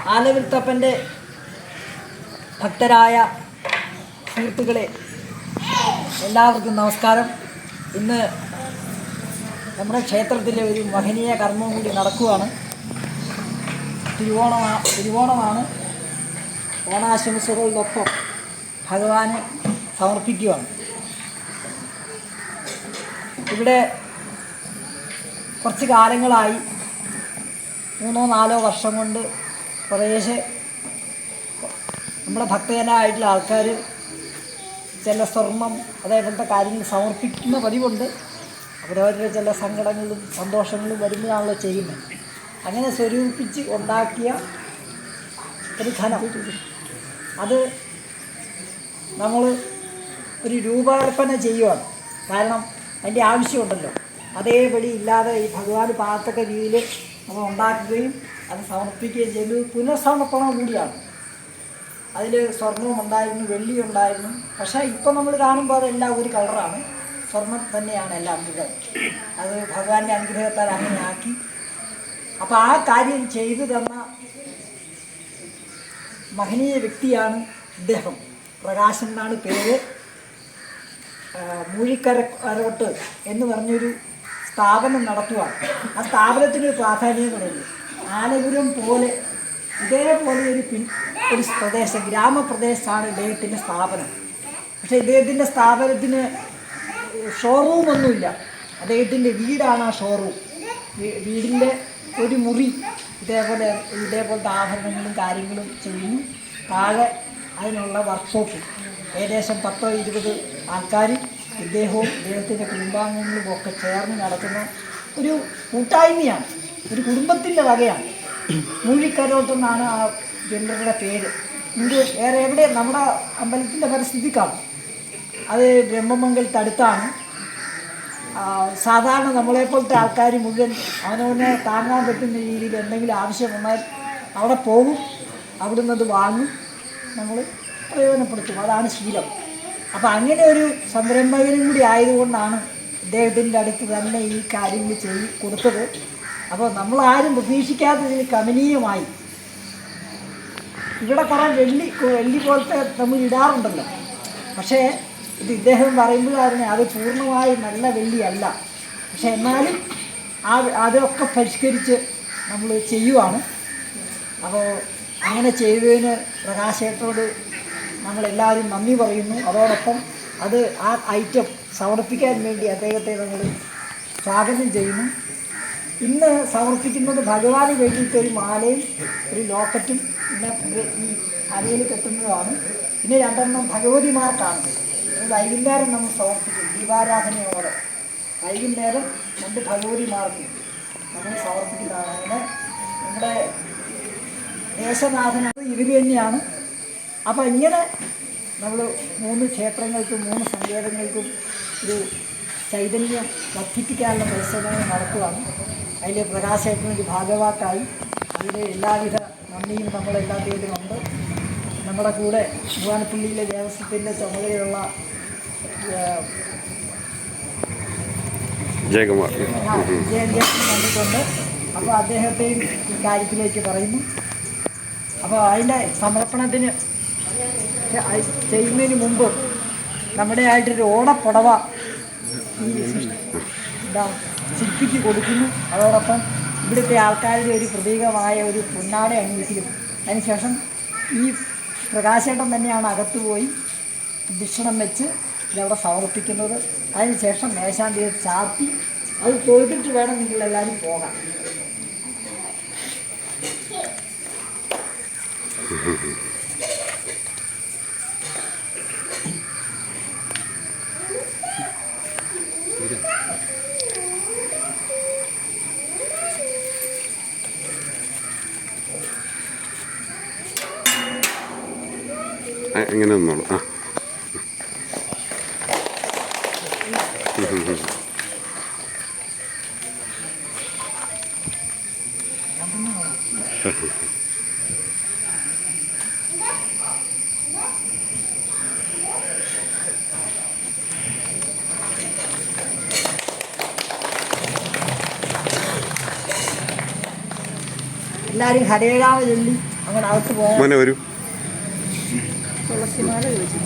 ആലവിൽത്തപ്പൻ്റെ ഭക്തരായ സുഹൃത്തുക്കളെ, എല്ലാവർക്കും നമസ്കാരം. ഇന്ന് നമ്മുടെ ക്ഷേത്രത്തിലെ ഒരു മഹനീയ കർമ്മം കൂടി നടക്കുകയാണ്. തിരുവോണമാണ്. ഓണാശംസകളോടൊപ്പം ഭഗവാന് സമർപ്പിക്കുകയാണ്. ഇവിടെ കുറച്ച് കാലങ്ങളായി 3-4 വർഷം കൊണ്ട് കുറേശ്ശെ നമ്മുടെ ഭക്തജനായിട്ടുള്ള ആൾക്കാർ ചില സ്വർണം അതേപോലത്തെ കാര്യങ്ങൾ സമർപ്പിക്കുന്ന പതിവുണ്ട്. അവരവരുടെ ചില സങ്കടങ്ങളും സന്തോഷങ്ങളും വരുമ്പോഴാണല്ലോ ചെയ്യുന്നത്. അങ്ങനെ സ്വരൂപിച്ച് ഉണ്ടാക്കിയ ഒരു ധനം, അത് നമ്മൾ ഒരു രൂപകൽപ്പന ചെയ്യുവാണ്. കാരണം അതിൻ്റെ ആവശ്യമുണ്ടല്ലോ. അതേപടി ഇല്ലാതെ ഈ ഭഗവാൻ പാകത്തക്ക രീതിയിൽ നമ്മൾ ഉണ്ടാക്കുകയും അത് സമർപ്പിക്കുകയും ചെയ്യുന്നത് പുനഃസമർപ്പണം കൂടിയാണ്. അതിൽ സ്വർണവും ഉണ്ടായിരുന്നു, വെള്ളി ഉണ്ടായിരുന്നു. പക്ഷേ ഇപ്പം നമ്മൾ കാണുമ്പോൾ അതെല്ലാം ഒരു കളറാണ്. സ്വർണം തന്നെയാണ് എല്ലാം മുഴുവൻ. അത് ഭഗവാന്റെ അനുഗ്രഹത്താൽ അങ്ങനെ ആക്കി. അപ്പോൾ ആ കാര്യം ചെയ്തു തന്ന മഹനീയ വ്യക്തിയാണ് ഇദ്ദേഹം. പ്രകാശൻ എന്നാണ് പേര്. മൂഴിക്കരവട്ട് എന്ന് പറഞ്ഞൊരു സ്ഥാപനം നടത്തുകയാണ്. ആ സ്ഥാപനത്തിന് പ്രാധാന്യങ്ങളുണ്ട്. ആലപുരം പോലെ ഇതേപോലെ ഒരു പ്രദേശം, ഗ്രാമപ്രദേശമാണ് ഇദ്ദേഹത്തിൻ്റെ സ്ഥാപനം. പക്ഷേ ഇദ്ദേഹത്തിൻ്റെ സ്ഥാപനത്തിന് ഷോറൂമൊന്നുമില്ല. അദ്ദേഹത്തിൻ്റെ വീടാണ് ആ ഷോറൂം. വീടിൻ്റെ ഒരു മുറി ഇതേപോലത്തെ ആഭരണങ്ങളും കാര്യങ്ങളും ചെയ്യുന്നു. താഴെ അതിനുള്ള വർക്ക്ഷോപ്പ്. ഏകദേശം 10-20 ആൾക്കാർ ഇദ്ദേഹവും ഇദ്ദേഹത്തിൻ്റെ കുടുംബാംഗങ്ങളും ഒക്കെ ചേർന്ന് നടത്തുന്ന ഒരു കൂട്ടായ്മയാണ്, ഒരു കുടുംബത്തിൻ്റെ വകയാണ്. മൂഴിക്കരോട്ടെന്നാണ് ആ ജനറുടെ പേര്. ഇത് എവിടെ നമ്മുടെ അമ്പലത്തിൻ്റെ പരിസ്ഥിതിക്കാണ്. അത് ബ്രഹ്മമംഗലത്തടുത്താണ്. സാധാരണ നമ്മളെപ്പോലത്തെ ആൾക്കാർ മുഴുവൻ അവനവനെ താങ്ങാൻ പറ്റുന്ന രീതിയിൽ എന്തെങ്കിലും ആവശ്യം വന്നാൽ അവിടെ പോകും, അവിടുന്ന് അത് വാങ്ങും, നമ്മൾ പ്രയോജനപ്പെടുത്തും. അതാണ് ശീലം. അപ്പോൾ അങ്ങനെ ഒരു സംരംഭകനും കൂടി ആയതുകൊണ്ടാണ് ഇദ്ദേഹത്തിൻ്റെ അടുത്ത് തന്നെ ഈ കാര്യങ്ങൾ ചെയ്ത് കൊടുത്തത്. അപ്പോൾ നമ്മളാരും പ്രതീക്ഷിക്കാത്തതിൽ കമനീയമായി ഇവിടെ കുറേ വെള്ളി പോലത്തെ നമ്മൾ ഇടാറുണ്ടല്ലോ. പക്ഷേ ഇത് ഇദ്ദേഹം പറയുമ്പോഴായിരുന്നു അത് പൂർണ്ണമായി നല്ല വെള്ളിയല്ല. പക്ഷെ എന്നാലും അതൊക്കെ പരിഷ്കരിച്ച് നമ്മൾ ചെയ്യുവാണ്. അപ്പോൾ അങ്ങനെ ചെയ്തതിന് പ്രകാശേട്ടനോട് നമ്മളെല്ലാവരും നന്ദി പറയുന്നു. അതോടൊപ്പം അത് ആ ഐറ്റം സമർപ്പിക്കാൻ വേണ്ടി അദ്ദേഹത്തെ നമ്മൾ സ്വാഗതം ചെയ്യുന്നു. ഇന്ന് സമർപ്പിക്കുന്നത് ഭഗവാന് വേണ്ടിയിട്ട് ഒരു മാലയും ഒരു ലോക്കറ്റും പിന്നെ ഈ അരയിൽ കെട്ടുന്നതാണ്. പിന്നെ 2 ഭഗവതിമാർക്കാണ്. വൈകുന്നേരം നമ്മൾ സമർപ്പിക്കും. ദീപാരാധനയോടെ വൈകുന്നേരം 2 ഭഗവതിമാർക്ക് നമ്മൾ സമർപ്പിക്കുന്നതാണ്. അങ്ങനെ നമ്മുടെ ദേശനാഥനാണ് ഇവർ തന്നെയാണ്. അപ്പോൾ ഇങ്ങനെ നമ്മൾ 3 ക്ഷേത്രങ്ങൾക്കും 3 സങ്കേതങ്ങൾക്കും ഒരു ചൈതന്യം വർദ്ധിപ്പിക്കാനുള്ള പരിശ്രമങ്ങൾ നടത്തുകയാണ്. അതിൽ പ്രകാശേട്ടനൊരു ഭാഗവാക്കായി. അതിൽ എല്ലാവിധ നന്ദിയും നമ്മളെല്ലാത്തിലുമുണ്ട്. നമ്മുടെ കൂടെ ഭഗവാനപ്പള്ളിയിലെ ദേവസ്വത്തിൻ്റെ ചുമതലയുള്ള ജയൻ വന്നിട്ടുണ്ട്. അപ്പോൾ അദ്ദേഹത്തെയും ഈ കാര്യത്തിലേക്ക് പറയുന്നു. അപ്പോൾ അതിൻ്റെ സമർപ്പണത്തിന് ചെയ്യുന്നതിന് മുമ്പ് നമ്മുടെ ആയിട്ടൊരു ഓടപ്പുടവ ഈ ശില്പിക്ക് കൊടുക്കുന്നു. അതോടൊപ്പം ഇവിടുത്തെ ആൾക്കാരുടെ ഒരു പ്രതീകമായ ഒരു പൊന്നാട അണിയിക്കലും. അതിനുശേഷം ഈ പ്രകാശേട്ടൻ തന്നെയാണ് അകത്ത് പോയി ദക്ഷിണം വെച്ച് ഇതവിടെ സമർപ്പിക്കുന്നത്. അതിനുശേഷം മേശാന്തി ചാർത്തി അത് തൊഴുതിട്ട് വേണം നിങ്ങളെല്ലാവരും പോകാൻ. എങ്ങനെ നിന്നോളൂ. എല്ലാവരും ഹരേരാമ ചൊല്ലി അങ്ങനെ അകത്ത് പോയാൽ മോനെ വരൂ. തുളസിമാല ചോദിച്ചു